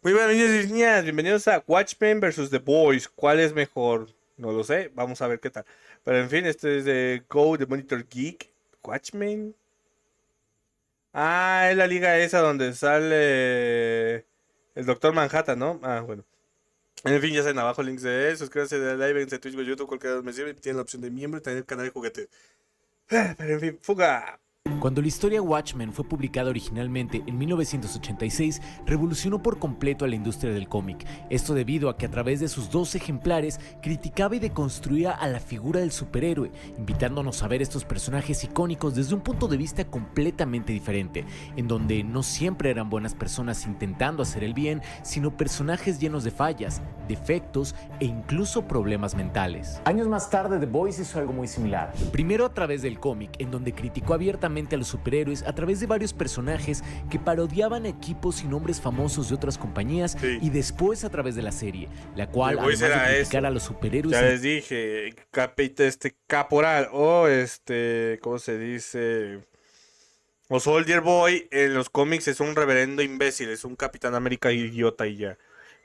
Muy buenas niños y niñas, bienvenidos a Watchmen vs. The Boys. ¿Cuál es mejor? No lo sé, vamos a ver qué tal. Pero en fin, este es de Go, de Monitor Geek. Watchmen. Ah, es la liga esa donde sale el Doctor Manhattan, ¿no? Ah, bueno. En fin, ya saben abajo links de eso. Suscríbanse de live en Twitch, YouTube, cualquiera me sirve. Tienen la opción de miembro y también el canal de juguetes. Pero en fin, fuga. Cuando la historia Watchmen fue publicada originalmente en 1986, revolucionó por completo a la industria del cómic. Esto debido a que a través de sus 2 ejemplares criticaba y deconstruía a la figura del superhéroe, invitándonos a ver estos personajes icónicos desde un punto de vista completamente diferente, en donde no siempre eran buenas personas intentando hacer el bien, sino personajes llenos de fallas, defectos e incluso problemas mentales. Años más tarde, The Boys hizo algo muy similar. Primero a través del cómic, en donde criticó abiertamente a los superhéroes a través de varios personajes que parodiaban equipos y nombres famosos de otras compañías, Sí. y después a través de la serie, la cual, The Boys además de era criticar eso. a los superhéroes, Ya les dije, caporal o ¿cómo se dice? O Soldier Boy en los cómics es un reverendo imbécil, es un Capitán América idiota y ya.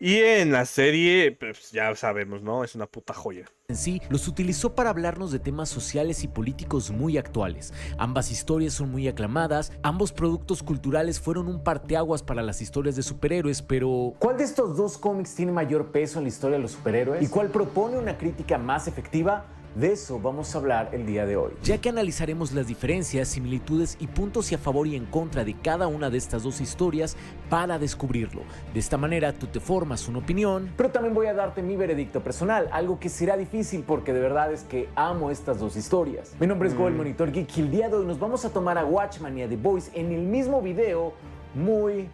Y en la serie, pues ya sabemos, ¿no? Es una puta joya. en sí los utilizó para hablarnos de temas sociales y políticos muy actuales. Ambas historias son muy aclamadas, ambos productos culturales fueron un parteaguas para las historias de superhéroes, pero ¿Cuál de estos 2 cómics tiene mayor peso en la historia de los superhéroes? ¿Y cuál propone una crítica más efectiva? De eso vamos a hablar el día de hoy. ya que analizaremos las diferencias, similitudes y puntos y a favor y en contra de cada una de estas 2 historias para descubrirlo. De esta manera tú te formas una opinión. Pero también voy a darte mi veredicto personal, algo que será difícil porque de verdad es que amo estas 2 historias. Mi nombre es Go, el Monitor Geek, y el día de hoy nos vamos a tomar a Watchmen y a The Boys en el mismo video, muy,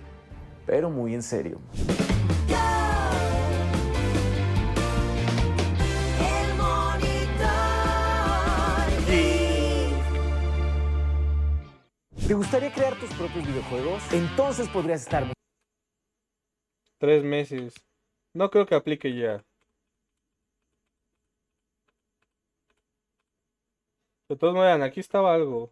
pero muy en serio. El monitor. ¿Te gustaría crear tus propios videojuegos? Entonces podrías estar 3 meses. No creo que aplique ya. De todos modos, aquí estaba algo.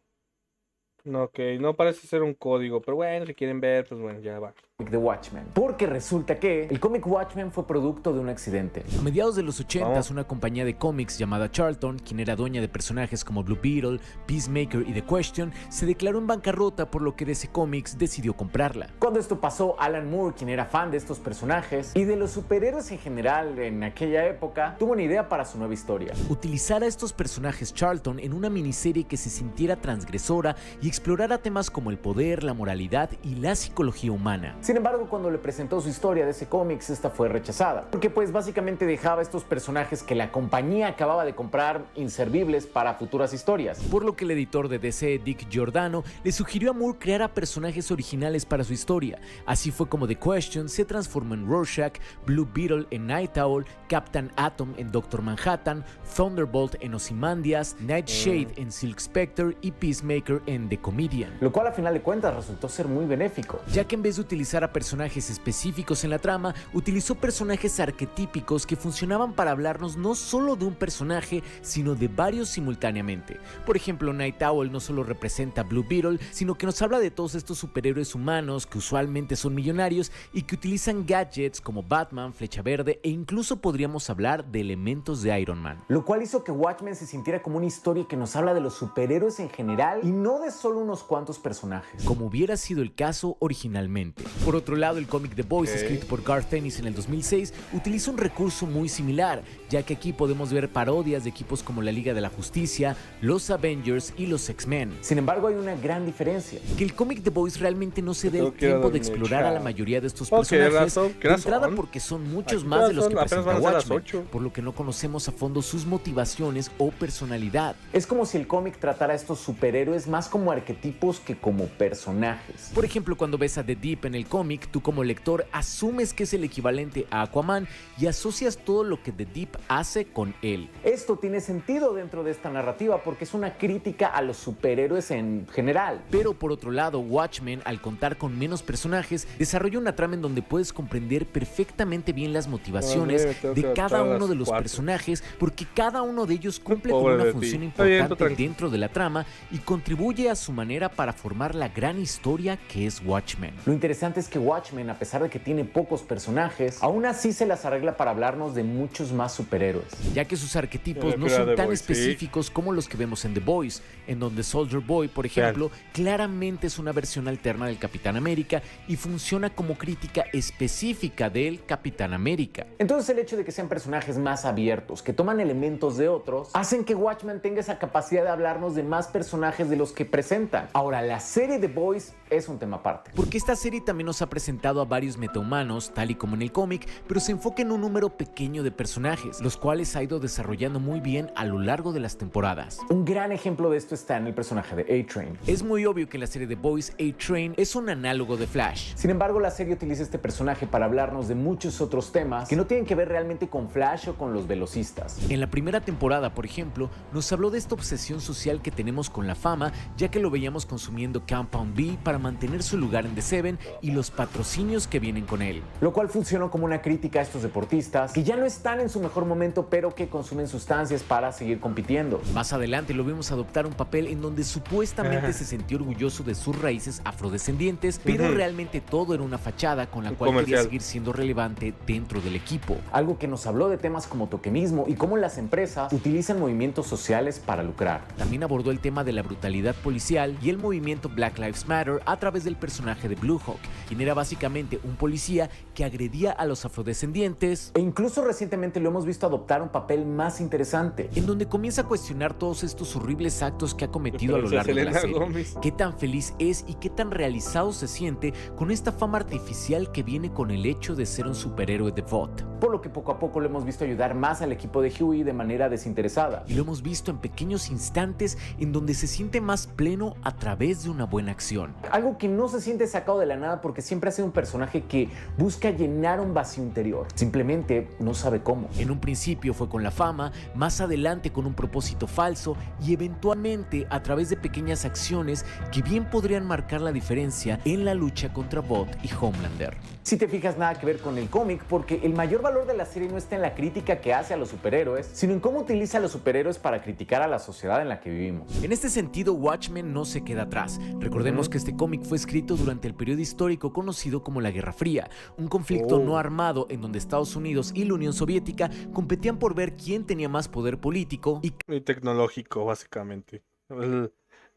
No, ok, no parece ser un código, pero bueno, si quieren ver, pues bueno, ya va. de Watchmen. Porque resulta que el cómic Watchmen fue producto de un accidente. A mediados de los 80, Vamos. una compañía de cómics llamada Charlton, quien era dueña de personajes como Blue Beetle, Peacemaker y The Question, se declaró en bancarrota, por lo que DC Comics decidió comprarla. Cuando esto pasó, Alan Moore, quien era fan de estos personajes y de los superhéroes en general en aquella época, tuvo una idea para su nueva historia. Utilizar a estos personajes Charlton en una miniserie que se sintiera transgresora y explorara temas como el poder, la moralidad y la psicología humana. Sin embargo, cuando le presentó su historia de ese cómics, esta fue rechazada, porque pues básicamente dejaba estos personajes que la compañía acababa de comprar inservibles para futuras historias. Por lo que el editor de DC, Dick Giordano, le sugirió a Moore crear a personajes originales para su historia. Así fue como The Question se transformó en Rorschach, Blue Beetle en Night Owl, Captain Atom en Doctor Manhattan, Thunderbolt en Ozymandias, Nightshade en Silk Spectre y Peacemaker en The Comedian. Lo cual a final de cuentas resultó ser muy benéfico. Ya que en vez de utilizar a personajes específicos en la trama, utilizó personajes arquetípicos que funcionaban para hablarnos no solo de un personaje, sino de varios simultáneamente. Por ejemplo, Night Owl no solo representa a Blue Beetle, sino que nos habla de todos estos superhéroes humanos que usualmente son millonarios y que utilizan gadgets como Batman, Flecha Verde e incluso podríamos hablar de elementos de Iron Man. Lo cual hizo que Watchmen se sintiera como una historia que nos habla de los superhéroes en general y no de solo unos cuantos personajes. Como hubiera sido el caso originalmente. Por otro lado, el cómic The Boys, Ok. escrito por Garth Ennis en el 2006, utiliza un recurso muy similar, ya que aquí podemos ver parodias de equipos como la Liga de la Justicia, los Avengers y los X-Men. Sin embargo, hay una gran diferencia. Que el cómic The Boys realmente no se da Creo el que era tiempo de 2008. explorar a la mayoría de estos Ok, personajes, razón, ¿qué de entrada razón? porque son muchos Aquí más de los que apenas presenta van a ser las Watchmen, 8. por lo que no conocemos a fondo sus motivaciones o personalidad. Es como si el cómic tratara a estos superhéroes más como arquetipos que como personajes. Por ejemplo, cuando ves a The Deep en el cómic, tú como lector asumes que es el equivalente a Aquaman y asocias todo lo que The Deep hace con él. Esto tiene sentido dentro de esta narrativa porque es una crítica a los superhéroes en general. Pero por otro lado, Watchmen, al contar con menos personajes, desarrolla una trama en donde puedes comprender perfectamente bien las motivaciones Madre, tengo que de cada adaptar a uno de las los 4. personajes, porque cada uno de ellos cumple Pobre con una de ti. función Está bien, tú importante tranqui. dentro de la trama y contribuye a su manera para formar la gran historia que es Watchmen. Lo interesante es que Watchmen, a pesar de que tiene pocos personajes, aún así se las arregla para hablarnos de muchos más superhéroes. Ya que sus arquetipos no Pero son The tan Boys, sí. específicos como los que vemos en The Boys, en donde Soldier Boy, por ejemplo, claramente es una versión alterna del Capitán América y funciona como crítica específica del Capitán América. Entonces el hecho de que sean personajes más abiertos, que toman elementos de otros, hacen que Watchmen tenga esa capacidad de hablarnos de más personajes de los que presentan. Ahora, la serie The Boys es un tema aparte. Porque esta serie también nos ha presentado a varios metahumanos, tal y como en el cómic, pero se enfoca en un número pequeño de personajes, los cuales ha ido desarrollando muy bien a lo largo de las temporadas. Un gran ejemplo de esto está en el personaje de A-Train. Es muy obvio que en la serie The Boys, A-Train es un análogo de Flash. Sin embargo, la serie utiliza este personaje para hablarnos de muchos otros temas que no tienen que ver realmente con Flash o con los velocistas. En la primera temporada, por ejemplo, nos habló de esta obsesión social que tenemos con la fama, ya que lo veíamos consumiendo Compound B para mantener su lugar en The Seven y los patrocinios que vienen con él. Lo cual funcionó como una crítica a estos deportistas que ya no están en su mejor momento, pero que consumen sustancias para seguir compitiendo. Más adelante lo vimos adoptar un papel en donde supuestamente se sentía orgulloso de sus raíces afrodescendientes, pero realmente todo era una fachada con la Un cual quería comercial. seguir siendo relevante dentro del equipo. Algo que nos habló de temas como tokenismo y cómo las empresas utilizan movimientos sociales para lucrar. También abordó el tema de la brutalidad policial y el movimiento Black Lives Matter a través del personaje de Blue Hawk, quien era básicamente un policía que agredía a los afrodescendientes, E incluso recientemente lo hemos visto adoptar un papel más interesante. en donde comienza a cuestionar todos estos horribles actos que ha cometido a lo largo de la Selena serie. Gómez. Qué tan feliz es y qué tan realizado se siente con esta fama artificial que viene con el hecho de ser un superhéroe de VOD. Por lo que poco a poco lo hemos visto ayudar más al equipo de Huey de manera desinteresada. Y lo hemos visto en pequeños instantes en donde se siente más pleno a través de una buena acción. Algo que no se siente sacado de la nada porque siempre ha sido un personaje que busca llenar un vacío interior. Simplemente no sabe cómo. En un principio fue con la fama, más adelante con un propósito falso y eventualmente a través de pequeñas acciones que bien podrían marcar la diferencia en la lucha contra Bot y Homelander. Si te fijas, nada que ver con el cómic, porque el mayor valor de la serie no está en la crítica que hace a los superhéroes, sino en cómo utiliza a los superhéroes para criticar a la sociedad en la que vivimos. En este sentido, Watchmen no se queda atrás. Recordemos que este cómic fue escrito durante el periodo histórico conocido como la Guerra Fría, un conflicto no armado en donde Estados Unidos y la Unión Soviética competían por ver quién tenía más poder político y Y tecnológico, básicamente.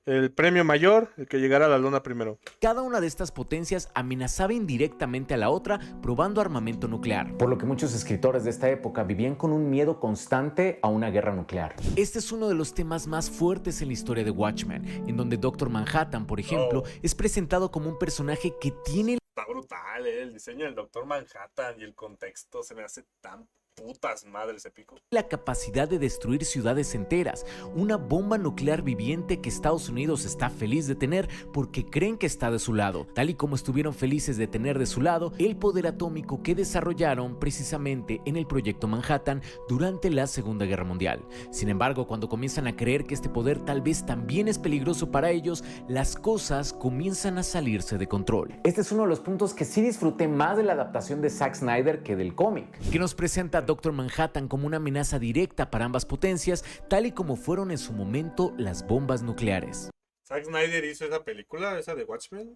El premio mayor, el que llegara a la luna primero. cada una de estas potencias amenazaba indirectamente a la otra probando armamento nuclear. Por lo que muchos escritores de esta época vivían con un miedo constante a una guerra nuclear. Este es uno de los temas más fuertes en la historia de Watchmen, en donde Doctor Manhattan, por ejemplo, es presentado como un personaje que tiene Está brutal, el diseño del Doctor Manhattan y el contexto se me hace tan putas madres épico. la capacidad de destruir ciudades enteras, una bomba nuclear viviente que Estados Unidos está feliz de tener porque creen que está de su lado, tal y como estuvieron felices de tener de su lado el poder atómico que desarrollaron precisamente en el Proyecto Manhattan durante la Segunda Guerra Mundial. Sin embargo, cuando comienzan a creer que este poder tal vez también es peligroso para ellos, las cosas comienzan a salirse de control. Este es uno de los puntos que sí disfruté más de la adaptación de Zack Snyder que del cómic. Que nos presenta a Doctor Manhattan como una amenaza directa para ambas potencias, tal y como fueron en su momento las bombas nucleares. Zack Snyder hizo esa película, esa de Watchmen.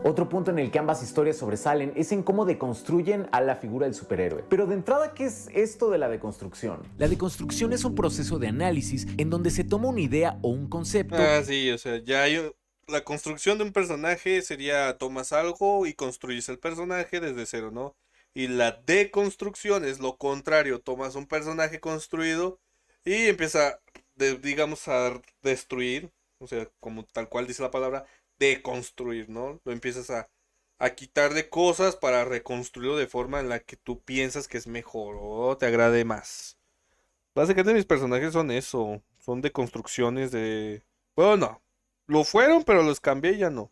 Otro punto en el que ambas historias sobresalen es en cómo deconstruyen a la figura del superhéroe. Pero de entrada, ¿qué es esto de la deconstrucción? La deconstrucción es un proceso de análisis en donde se toma una idea o un concepto Ah, sí, o sea, ya hay la construcción de un personaje sería tomas algo y construyes el personaje desde cero, ¿no? Y la deconstrucción es lo contrario, tomas un personaje construido y empieza, digamos, a destruir, o sea, como tal cual dice la palabra, deconstruir, ¿no? Lo empiezas a quitar de cosas para reconstruirlo de forma en la que tú piensas que es mejor o te agrade más. Básicamente mis personajes son eso, son deconstrucciones de... Bueno, no, lo fueron, pero los cambié y ya no.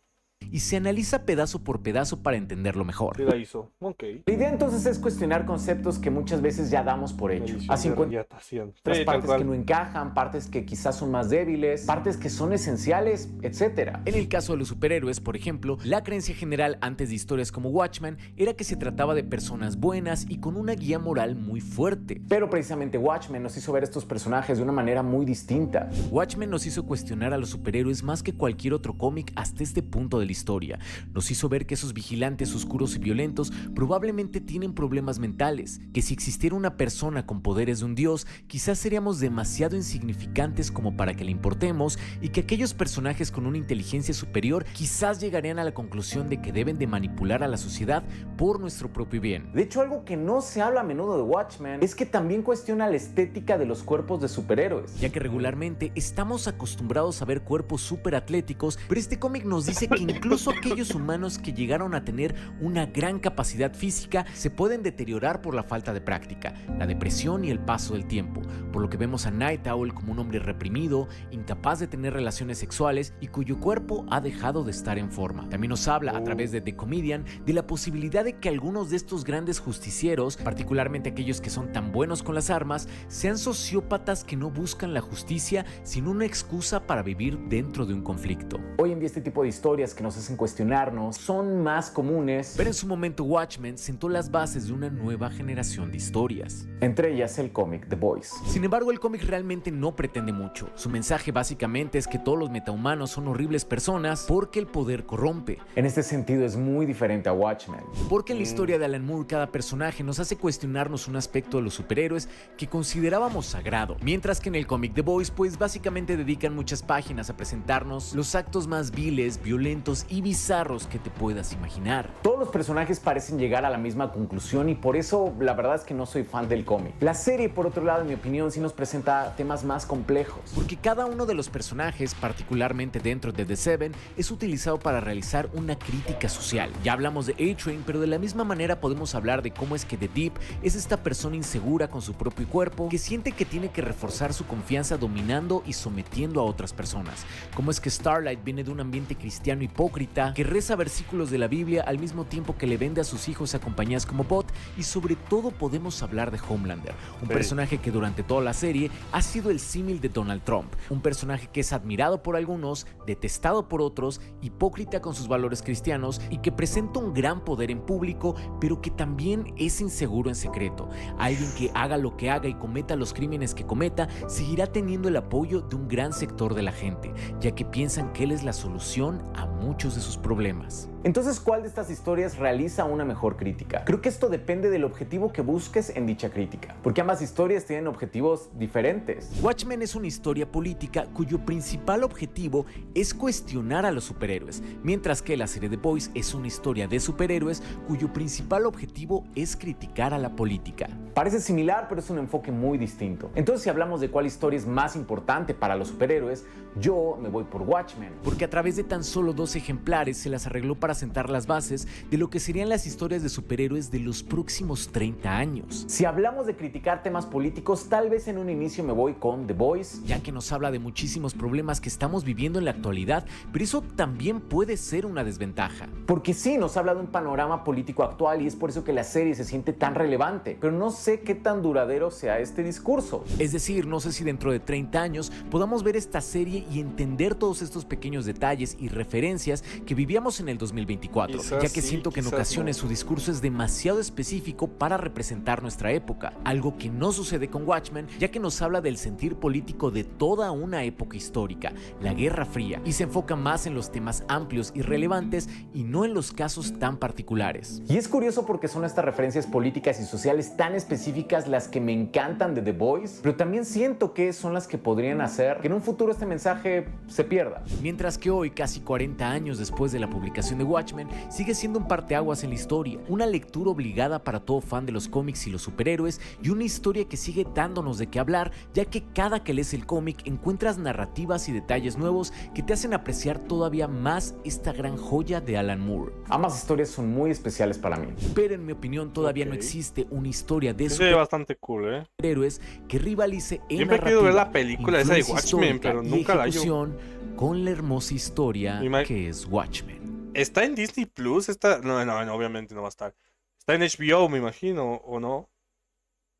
y se analiza pedazo por pedazo para entenderlo mejor. Sí la hizo, ok. La idea entonces es cuestionar conceptos que muchas veces ya damos por hechos. Así encuentras Sí, partes que no encajan, partes que quizás son más débiles, partes que son esenciales, etc. En el caso de los superhéroes, por ejemplo, la creencia general antes de historias como Watchmen era que se trataba de personas buenas y con una guía moral muy fuerte. Pero precisamente Watchmen nos hizo ver estos personajes de una manera muy distinta. Watchmen nos hizo cuestionar a los superhéroes más que cualquier otro cómic hasta este punto de la la historia. Nos hizo ver que esos vigilantes oscuros y violentos probablemente tienen problemas mentales, que si existiera una persona con poderes de un dios, quizás seríamos demasiado insignificantes como para que le importemos, y que aquellos personajes con una inteligencia superior quizás llegarían a la conclusión de que deben de manipular a la sociedad por nuestro propio bien. De hecho, algo que no se habla a menudo de Watchmen es que también cuestiona la estética de los cuerpos de superhéroes. Ya que regularmente estamos acostumbrados a ver cuerpos súper atléticos, pero este cómic nos dice que incluso aquellos humanos que llegaron a tener una gran capacidad física se pueden deteriorar por la falta de práctica, la depresión y el paso del tiempo, por lo que vemos a Night Owl como un hombre reprimido, incapaz de tener relaciones sexuales y cuyo cuerpo ha dejado de estar en forma. También nos habla a través de The Comedian de la posibilidad de que algunos de estos grandes justicieros, particularmente aquellos que son tan buenos con las armas, sean sociópatas que no buscan la justicia sin una excusa para vivir dentro de un conflicto. Hoy en día este tipo de historias que nos hacen cuestionarnos son más comunes, Pero en su momento Watchmen sentó las bases de una nueva generación de historias. entre ellas el cómic The Boys. Sin embargo, el cómic realmente no pretende mucho. Su mensaje básicamente es que todos los metahumanos son horribles personas porque el poder corrompe. En este sentido es muy diferente a Watchmen. Porque en la historia de Alan Moore cada personaje nos hace cuestionarnos un aspecto de los superhéroes que considerábamos sagrado, mientras que en el cómic The Boys pues básicamente dedican muchas páginas a presentarnos los actos más viles, violentos y bizarros que te puedas imaginar. Todos los personajes parecen llegar a la misma conclusión y por eso la verdad es que no soy fan del cómic. La serie, por otro lado, en mi opinión, sí nos presenta temas más complejos. Porque cada uno de los personajes, particularmente dentro de The Seven, es utilizado para realizar una crítica social. Ya hablamos de A-Train, pero de la misma manera podemos hablar de cómo es que The Deep es esta persona insegura con su propio cuerpo que siente que tiene que reforzar su confianza dominando y sometiendo a otras personas. Cómo es que Starlight viene de un ambiente cristiano hipócrita que reza versículos de la Biblia al mismo tiempo que le vende a sus hijos a compañías como Bot, y sobre todo podemos hablar de Homelander, un personaje que durante toda la serie ha sido el símil de Donald Trump, un personaje que es admirado por algunos, detestado por otros, hipócrita con sus valores cristianos y que presenta un gran poder en público, pero que también es inseguro en secreto. Alguien que haga lo que haga y cometa los crímenes que cometa, seguirá teniendo el apoyo de un gran sector de la gente, ya que piensan que él es la solución a muchos de sus problemas. Entonces, ¿cuál de estas historias realiza una mejor crítica? Creo que esto depende del objetivo que busques en dicha crítica, porque ambas historias tienen objetivos diferentes. Watchmen es una historia política cuyo principal objetivo es cuestionar a los superhéroes, mientras que la serie The Boys es una historia de superhéroes cuyo principal objetivo es criticar a la política. Parece similar, pero es un enfoque muy distinto. Entonces, si hablamos de cuál historia es más importante para los superhéroes, yo me voy por Watchmen. Porque a través de tan solo 2 ejemplares se las arregló para sentar las bases de lo que serían las historias de superhéroes de los próximos 30 años. Si hablamos de criticar temas políticos, tal vez en un inicio me voy con The Boys, Ya que nos habla de muchísimos problemas que estamos viviendo en la actualidad, pero eso también puede ser una desventaja. porque sí, nos habla de un panorama político actual y es por eso que la serie se siente tan relevante, pero no sé qué tan duradero sea este discurso. Es decir, no sé si dentro de 30 años podamos ver esta serie y entender todos estos pequeños detalles y referencias que vivíamos en el 2024, Quizás ya que sí, siento que en quizás ocasiones no. su discurso es demasiado específico para representar nuestra época, algo que no sucede con Watchmen, ya que nos habla del sentir político de toda una época histórica, la Guerra Fría, y se enfoca más en los temas amplios y relevantes y no en los casos tan particulares. Y es curioso porque son estas referencias políticas y sociales tan específicas las que me encantan de The Boys, pero también siento que son las que podrían hacer que en un futuro este mensaje se pierda. Mientras que hoy, casi 40 años después de la publicación de Watchmen, sigue siendo un parteaguas en la historia, una lectura obligada para todo fan de los cómics y los superhéroes, y una historia que sigue dándonos de qué hablar, ya que cada que lees el cómic encuentras narrativas y detalles nuevos que te hacen apreciar todavía más esta gran joya de Alan Moore. Ambas historias son muy especiales para mí. Pero en mi opinión todavía no Ok. existe una historia de Se ve bastante cool, superhéroes que rivalice en Siempre he querido ver la narrativa, película esa de influencia Watchmen, histórica pero y nunca la hallo. ejecución con la hermosa historia Mi ma- que es Watchmen. ¿Está en Disney Plus? No, obviamente no va a estar. Está en HBO, me imagino, ¿o no?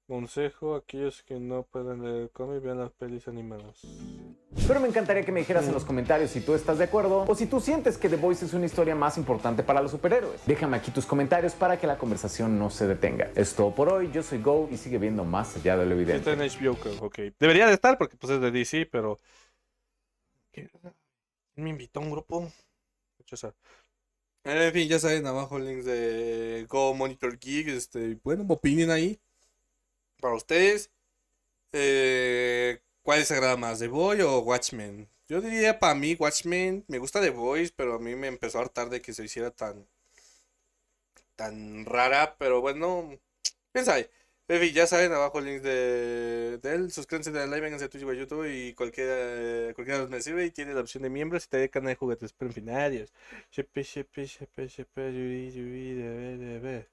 Consejo a aquellos que no pueden leer el cómic, vean las pelis animadas. Pero me encantaría que me dijeras en los comentarios si tú estás de acuerdo o si tú sientes que The Boys es una historia más importante para los superhéroes. Déjame aquí tus comentarios para que la conversación no se detenga. Es todo por hoy, yo soy Go y sigue viendo más allá de lo Está evidente. en HBO, creo, ok. Debería de estar porque pues es de DC, pero... ¿Quién me invitó a un grupo? ya saben. En fin, ya saben, abajo links de Go Monitor Geek, bueno, opinen ahí para ustedes. ¿Cuál les agrada más, The Boy o Watchmen? Yo diría para mí Watchmen, me gusta The Boys, pero a mí me empezó a hartar de que se hiciera tan rara, pero bueno, quién sabe. En fin, ya saben, abajo links de él, suscríbanse al live, vénganse a Twitch o a YouTube y cualquiera de los me sirve y tiene la opción de miembros y te da canal de juguetes, pero en fin, adiós. Shepe, shepe, shepe, shepe, yuri, yuri, debe.